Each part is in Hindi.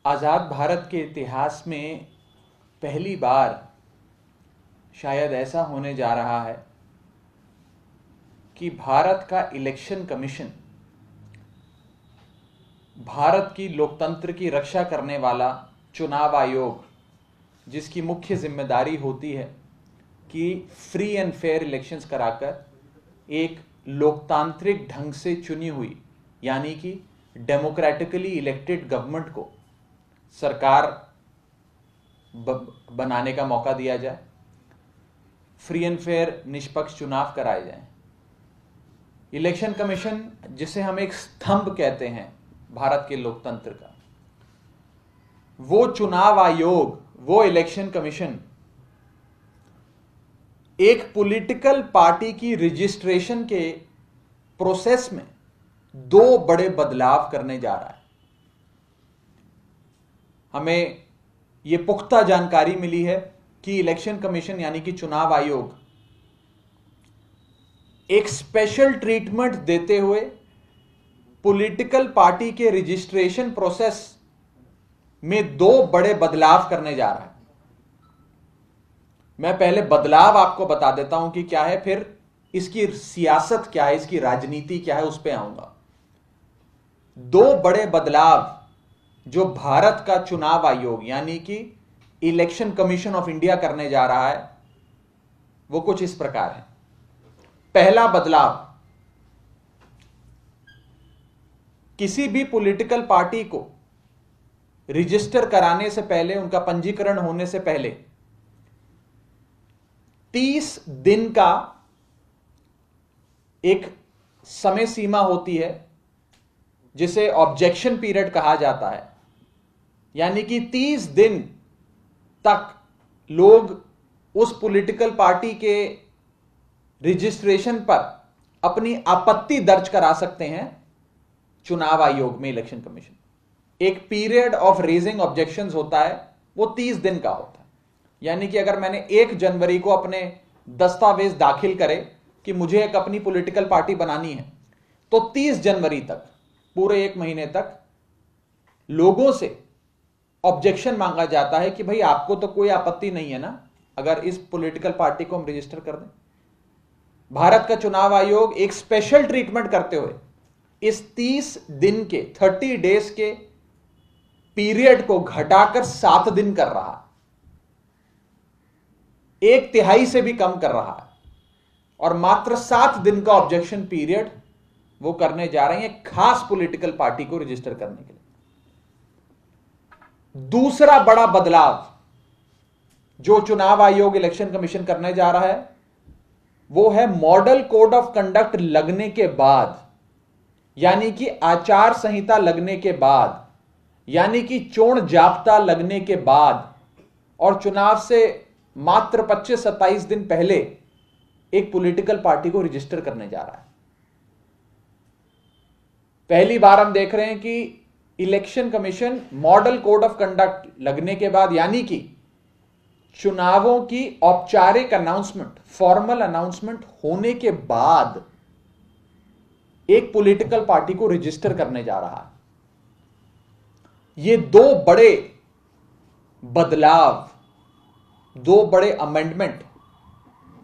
आज़ाद भारत के इतिहास में पहली बार शायद ऐसा होने जा रहा है कि भारत का इलेक्शन कमीशन भारत की लोकतंत्र की रक्षा करने वाला चुनाव आयोग, जिसकी मुख्य जिम्मेदारी होती है कि फ्री एंड फेयर इलेक्शंस कराकर एक लोकतांत्रिक ढंग से चुनी हुई यानी कि डेमोक्रेटिकली इलेक्टेड गवर्नमेंट को सरकार बनाने का मौका दिया जाए, फ्री एंड फेयर निष्पक्ष चुनाव कराए जाएं। इलेक्शन कमीशन, जिसे हम एक स्तंभ कहते हैं भारत के लोकतंत्र का, वो चुनाव आयोग, वो इलेक्शन कमीशन एक पॉलिटिकल पार्टी की रजिस्ट्रेशन के प्रोसेस में दो बड़े बदलाव करने जा रहा है। हमें यह पुख्ता जानकारी मिली है कि इलेक्शन कमीशन यानी कि चुनाव आयोग एक स्पेशल ट्रीटमेंट देते हुए पॉलिटिकल पार्टी के रजिस्ट्रेशन प्रोसेस में दो बड़े बदलाव करने जा रहा है। मैं पहले बदलाव आपको बता देता हूं कि क्या है, फिर इसकी सियासत क्या है, इसकी राजनीति क्या है, उस पर आऊंगा। दो बड़े बदलाव जो भारत का चुनाव आयोग यानी कि इलेक्शन कमीशन ऑफ इंडिया करने जा रहा है, वो कुछ इस प्रकार है। पहला बदलाव, किसी भी पॉलिटिकल पार्टी को रजिस्टर कराने से पहले, उनका पंजीकरण होने से पहले 30 दिन का एक समय सीमा होती है जिसे ऑब्जेक्शन पीरियड कहा जाता है। यानी कि 30 दिन तक लोग उस पॉलिटिकल पार्टी के रजिस्ट्रेशन पर अपनी आपत्ति दर्ज करा सकते हैं चुनाव आयोग में, इलेक्शन कमीशन। एक पीरियड ऑफ रेजिंग ऑब्जेक्शंस होता है, वो 30 दिन का होता है। यानी कि अगर मैंने 1 जनवरी को अपने दस्तावेज दाखिल करे कि मुझे एक अपनी पॉलिटिकल पार्टी बनानी है, तो 30 जनवरी तक, पूरे 1 महीने तक लोगों से ऑब्जेक्शन मांगा जाता है कि भाई आपको तो कोई आपत्ति नहीं है ना अगर इस पॉलिटिकल पार्टी को हम रजिस्टर कर दें। भारत का चुनाव आयोग एक स्पेशल ट्रीटमेंट करते हुए इस 30 दिन के 30 डेज के पीरियड को घटाकर 7 दिन कर रहा है, 1/3 से भी कम कर रहा है, और मात्र 7 दिन का ऑब्जेक्शन पीरियड वो करने जा रहे हैं खास पॉलिटिकल पार्टी को रजिस्टर करने के लिए। दूसरा बड़ा बदलाव जो चुनाव आयोग, इलेक्शन कमीशन करने जा रहा है, वो है मॉडल कोड ऑफ कंडक्ट लगने के बाद, यानी कि आचार संहिता लगने के बाद, यानी कि चोण जाब्ता लगने के बाद, और चुनाव से मात्र 25-27 दिन पहले एक पॉलिटिकल पार्टी को रजिस्टर करने जा रहा है। पहली बार हम देख रहे हैं कि election commission model code of conduct लगने के बाद, यानी कि चुनावों की औपचारिक अनाउंसमेंट, फॉर्मल अनाउंसमेंट होने के बाद एक पॉलिटिकल पार्टी को रजिस्टर करने जा रहा है। ये दो बड़े बदलाव, दो बड़े amendment,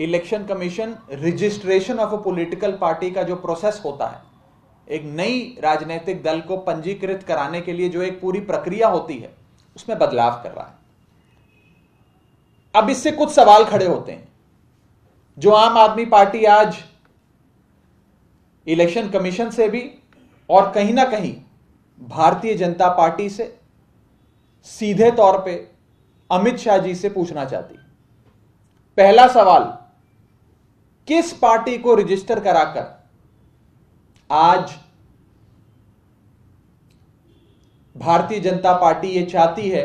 election commission registration of a political party का जो प्रोसेस होता है, एक नई राजनीतिक दल को पंजीकृत कराने के लिए जो एक पूरी प्रक्रिया होती है, उसमें बदलाव कर रहा है। अब इससे कुछ सवाल खड़े होते हैं। जो आम आदमी पार्टी आज इलेक्शन कमीशन से भी और कहीं ना कहीं भारतीय जनता पार्टी से सीधे तौर पे अमित शाह जी से पूछना चाहती। पहला सवाल, किस पार्टी को रजिस्टर कराकर आज भारतीय जनता पार्टी यह चाहती है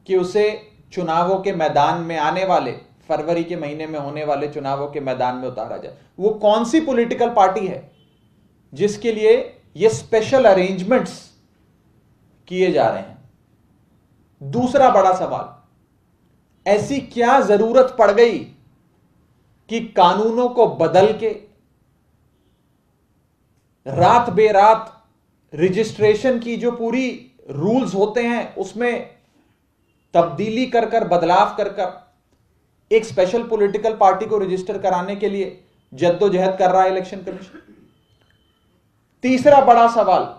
कि उसे चुनावों के मैदान में, आने वाले फरवरी के महीने में होने वाले चुनावों के मैदान में उतारा जाए? वो कौन सी पॉलिटिकल पार्टी है जिसके लिए ये स्पेशल अरेंजमेंट्स किए जा रहे हैं? दूसरा बड़ा सवाल, ऐसी क्या जरूरत पड़ गई कि कानूनों को बदल के रात बेरात रजिस्ट्रेशन की जो पूरी रूल्स होते हैं उसमें तब्दीली कर कर, बदलाव कर कर एक स्पेशल पॉलिटिकल पार्टी को रजिस्टर कराने के लिए जद्दोजहद कर रहा है इलेक्शन कमीशन। तीसरा बड़ा सवाल,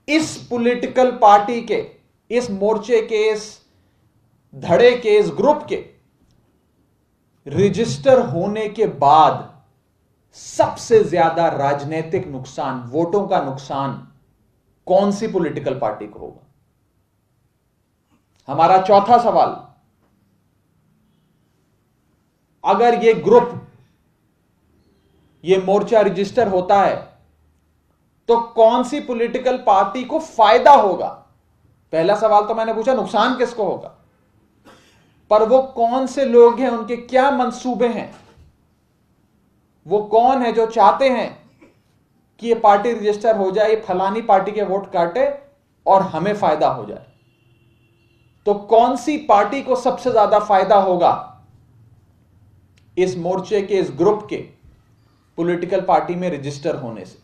इस पॉलिटिकल पार्टी के, इस मोर्चे के, इस धड़े के, इस ग्रुप के रजिस्टर होने के बाद सबसे ज्यादा राजनीतिक नुकसान, वोटों का नुकसान कौन सी पॉलिटिकल पार्टी को होगा? हमारा चौथा सवाल, अगर यह ग्रुप, यह मोर्चा रजिस्टर होता है तो कौन सी पॉलिटिकल पार्टी को फायदा होगा? पहला सवाल तो मैंने पूछा नुकसान किसको होगा, पर वो कौन से लोग हैं, उनके क्या मंसूबे हैं, वो कौन है जो चाहते हैं कि ये पार्टी रजिस्टर हो जाए, ये फलानी पार्टी के वोट काटे और हमें फायदा हो जाए। तो कौन सी पार्टी को सबसे ज्यादा फायदा होगा इस मोर्चे के, इस ग्रुप के पॉलिटिकल पार्टी में रजिस्टर होने से?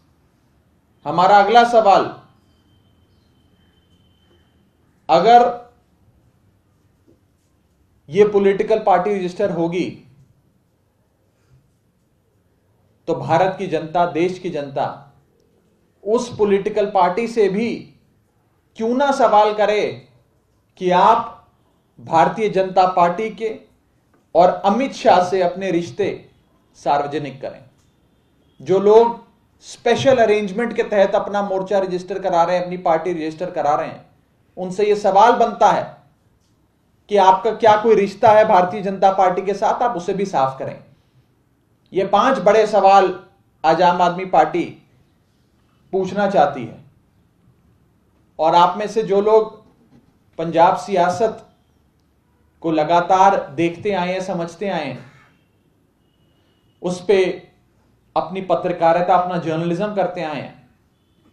हमारा अगला सवाल, अगर यह पॉलिटिकल पार्टी रजिस्टर होगी तो भारत की जनता, देश की जनता उस पॉलिटिकल पार्टी से भी क्यों ना सवाल करे कि आप भारतीय जनता पार्टी के और अमित शाह से अपने रिश्ते सार्वजनिक करें। जो लोग स्पेशल अरेंजमेंट के तहत अपना मोर्चा रजिस्टर करा रहे हैं, अपनी पार्टी रजिस्टर करा रहे हैं, उनसे यह सवाल बनता है कि आपका क्या कोई रिश्ता है भारतीय जनता पार्टी के साथ, आप उसे भी साफ करें। ये 5 बड़े सवाल आज आम आदमी पार्टी पूछना चाहती है। और आप में से जो लोग पंजाब सियासत को लगातार देखते आए हैं, समझते आए हैं, उस पे अपनी पत्रकारिता, अपना जर्नलिज्म करते आए हैं,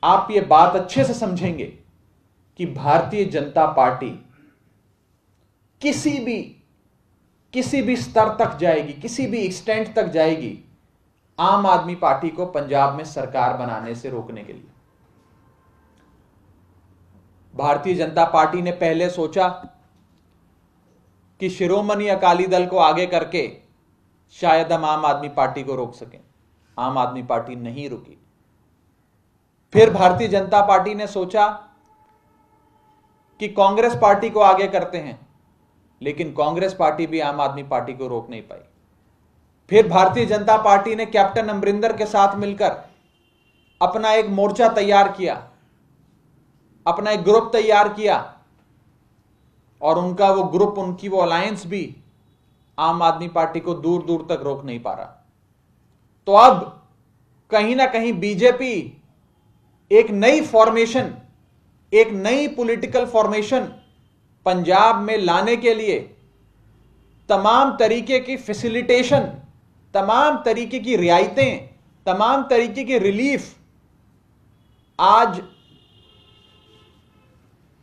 आप ये बात अच्छे से समझेंगे कि भारतीय जनता पार्टी किसी भी स्तर तक जाएगी, किसी भी एक्सटेंट तक जाएगी आम आदमी पार्टी को पंजाब में सरकार बनाने से रोकने के लिए। भारतीय जनता पार्टी ने पहले सोचा कि शिरोमणि अकाली दल को आगे करके शायद हम आम आदमी पार्टी को रोक सकें। आम आदमी पार्टी नहीं रुकी। फिर भारतीय जनता पार्टी ने सोचा कि कांग्रेस पार्टी को आगे करते हैं, लेकिन कांग्रेस पार्टी भी आम आदमी पार्टी को रोक नहीं पाई। फिर भारतीय जनता पार्टी ने कैप्टन अमरिंदर के साथ मिलकर अपना एक मोर्चा तैयार किया, अपना एक ग्रुप तैयार किया, और उनका वो ग्रुप, उनकी वो अलायंस भी आम आदमी पार्टी को दूर दूर तक रोक नहीं पा रहा। तो अब कहीं ना कहीं बीजेपी एक नई फॉर्मेशन, एक नई पॉलिटिकल फॉर्मेशन पंजाब में लाने के लिए तमाम तरीके की फैसिलिटेशन, तमाम तरीके की रियायतें, तमाम तरीके की रिलीफ आज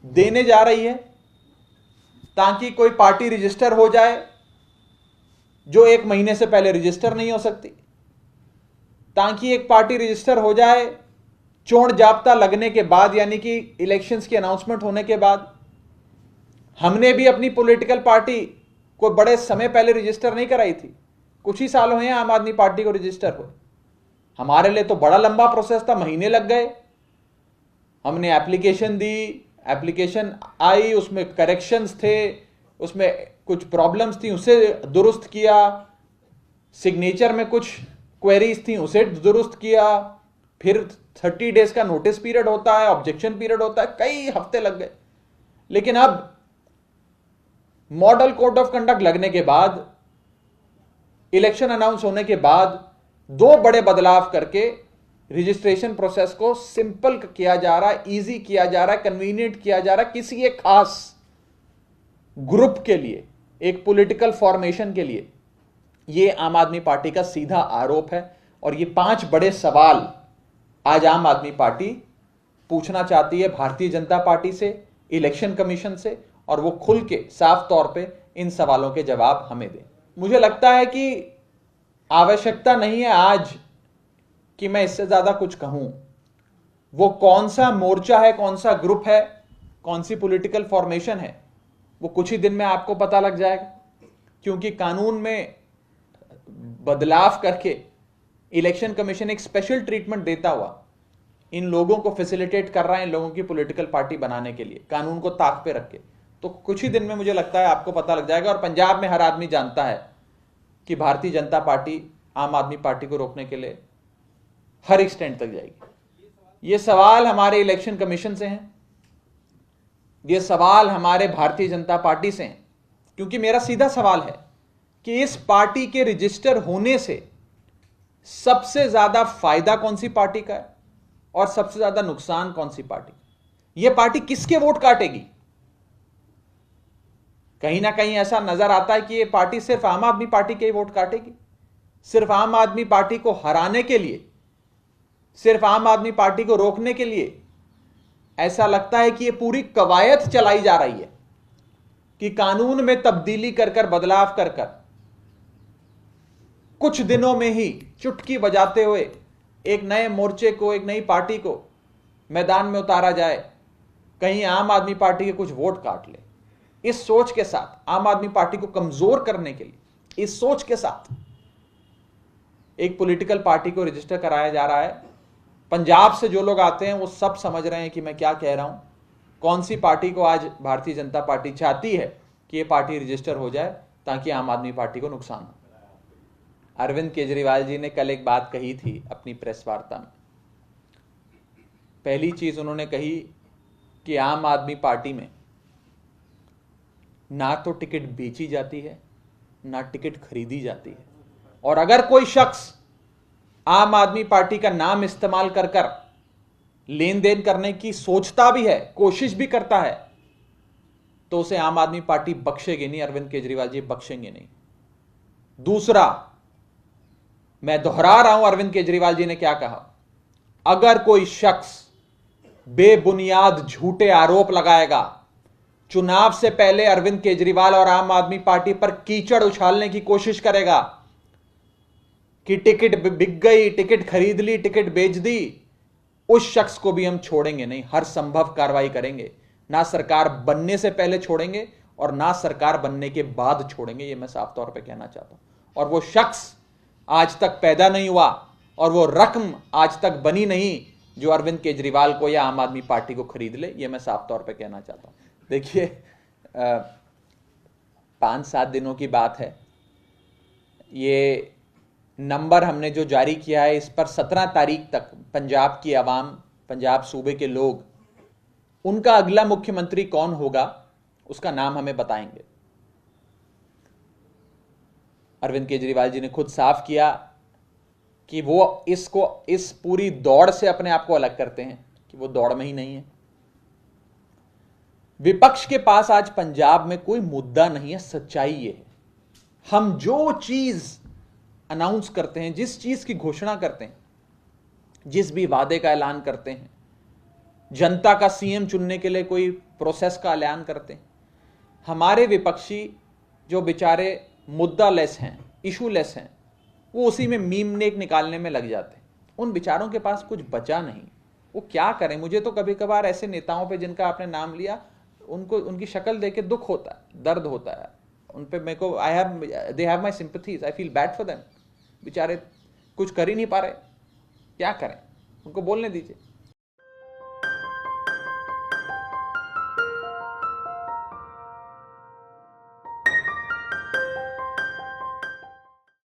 देने जा रही है, ताकि कोई पार्टी रजिस्टर हो जाए जो 1 महीने से पहले रजिस्टर नहीं हो सकती, ताकि एक पार्टी रजिस्टर हो जाए चोण जाब्ता लगने के बाद, यानी कि इलेक्शंस की अनाउंसमेंट होने के बाद। हमने भी अपनी पॉलिटिकल पार्टी को बड़े समय पहले रजिस्टर नहीं कराई थी, कुछ ही साल हुए हैं आम आदमी पार्टी को रजिस्टर हुए। हमारे लिए तो बड़ा लंबा प्रोसेस था, महीने लग गए। हमने एप्लीकेशन दी, एप्लीकेशन आई, उसमें करेक्शंस थे, उसमें कुछ प्रॉब्लम्स थी, उसे दुरुस्त किया, सिग्नेचर में कुछ क्वेरीज थी, उसे दुरुस्त किया, फिर 30 डेज का नोटिस पीरियड होता है, ऑब्जेक्शन पीरियड होता है, कई हफ्ते लग गए। लेकिन अब मॉडल कोड ऑफ कंडक्ट लगने के बाद, इलेक्शन अनाउंस होने के बाद 2 बड़े बदलाव करके रजिस्ट्रेशन प्रोसेस को सिंपल किया जा रहा है, इजी किया जा रहा है, कन्वीनियंट किया जा रहा है किसी एक खास ग्रुप के लिए, एक पॉलिटिकल फॉर्मेशन के लिए। यह आम आदमी पार्टी का सीधा आरोप है। और ये 5 बड़े सवाल आज आम आदमी पार्टी पूछना चाहती है भारतीय जनता पार्टी से, इलेक्शन कमीशन से, और वो खुल के साफ तौर पे इन सवालों के जवाब हमें दें। मुझे लगता है कि आवश्यकता नहीं है आज कि मैं इससे ज्यादा कुछ कहूं। वो कौन सा मोर्चा है, कौन सा ग्रुप है, कौन सी पॉलिटिकल फॉर्मेशन है, वो कुछ ही दिन में आपको पता लग जाएगा, क्योंकि कानून में बदलाव करके इलेक्शन कमीशन एक स्पेशल ट्रीटमेंट देता हुआ इन लोगों को फैसिलिटेट कर रहा है, इन लोगों की पॉलिटिकल पार्टी बनाने के लिए, कानून को ताक पे रख के। तो कुछ ही दिन में मुझे लगता है आपको पता लग जाएगा। और पंजाब में हर आदमी जानता है कि भारतीय जनता पार्टी आम आदमी पार्टी को रोकने के लिए हर एक्सटेंट तक जाएगी। ये सवाल हमारे इलेक्शन कमीशन से हैं, ये सवाल हमारे भारतीय जनता पार्टी से हैं, क्योंकि मेरा सीधा सवाल है कि इस पार्टी के रजिस्टर होने से सबसे ज्यादा फायदा कौन सी पार्टी का है और सबसे ज्यादा नुकसान कौन सी पार्टी। यह पार्टी किसके वोट काटेगी? कहीं ना कहीं ऐसा नजर आता है कि यह पार्टी सिर्फ आम आदमी पार्टी के ही वोट काटेगी, सिर्फ आम आदमी पार्टी को हराने के लिए, सिर्फ आम आदमी पार्टी को रोकने के लिए। ऐसा लगता है कि यह पूरी कवायद चलाई जा रही है कि कानून में तब्दीली कर कर, बदलाव कर कर, कुछ दिनों में ही चुटकी बजाते हुए एक नए मोर्चे को, एक नई पार्टी को मैदान में उतारा जाए, कहीं आम आदमी पार्टी के कुछ वोट काट ले। इस सोच के साथ, आम आदमी पार्टी को कमजोर करने के लिए, इस सोच के साथ एक पॉलिटिकल पार्टी को रजिस्टर कराया जा रहा है। पंजाब से जो लोग आते हैं वो सब समझ रहे हैं कि मैं क्या कह रहा हूं। कौन सी पार्टी को आज भारतीय जनता पार्टी चाहती है कि यह पार्टी रजिस्टर हो जाए ताकि आम आदमी पार्टी को नुकसान हो। अरविंद केजरीवाल जी ने कल एक बात कही थी अपनी प्रेस वार्ता में। पहली चीज उन्होंने कही कि आम आदमी पार्टी में ना तो टिकट बेची जाती है, ना टिकट खरीदी जाती है, और अगर कोई शख्स आम आदमी पार्टी का नाम इस्तेमाल कर कर लेन देन करने की सोचता भी है, कोशिश भी करता है, तो उसे आम आदमी पार्टी बख्शेगी नहीं। अरविंद केजरीवाल जी बख्शेंगे नहीं। दूसरा, मैं दोहरा रहा हूं अरविंद केजरीवाल जी ने क्या कहा। अगर कोई शख्स बेबुनियाद झूठे आरोप लगाएगा, चुनाव से पहले अरविंद केजरीवाल और आम आदमी पार्टी पर कीचड़ उछालने की कोशिश करेगा कि टिकट बिक गई, टिकट खरीद ली, टिकट बेच दी, उस शख्स को भी हम छोड़ेंगे नहीं। हर संभव कार्रवाई करेंगे। ना सरकार बनने से पहले छोड़ेंगे और ना सरकार बनने के बाद छोड़ेंगे। यह मैं साफ तौर पे कहना चाहता हूं। और वो शख्स आज तक पैदा नहीं हुआ और वो रकम आज तक बनी नहीं जो अरविंद केजरीवाल को या आम आदमी पार्टी को खरीद ले। यह मैं साफ तौर पे कहना चाहता हूं। देखिए, 5-7 दिनों की बात है। ये नंबर हमने जो जारी किया है, इस पर 17 तारीख तक पंजाब की आवाम, पंजाब सूबे के लोग, उनका अगला मुख्यमंत्री कौन होगा उसका नाम हमें बताएंगे। अरविंद केजरीवाल जी ने खुद साफ किया कि वो इस पूरी दौड़ से अपने आप को अलग करते हैं, कि वो दौड़ में ही नहीं है। विपक्ष के पास आज पंजाब में कोई मुद्दा नहीं है। सच्चाई ये है, हम जो चीज अनाउंस करते हैं, जिस चीज की घोषणा करते हैं, जिस भी वादे का ऐलान करते हैं, जनता का सीएम चुनने के लिए कोई प्रोसेस का ऐलान करते हैं, हमारे विपक्षी जो बेचारे मुद्दा लेस हैं, इशू लेस हैं, वो उसी में मीम निकालने में लग जाते हैं। उन बेचारों के पास कुछ बचा नहीं, वो क्या करें। मुझे तो कभी कभार ऐसे नेताओं पे जिनका आपने नाम लिया, उनको उनकी शक्ल देख के दुख होता है, दर्द होता है उन पे। मेरे को they have my sympathies, I feel bad for them. बेचारे कुछ कर ही नहीं पा रहे, क्या करें, उनको बोलने दीजिए।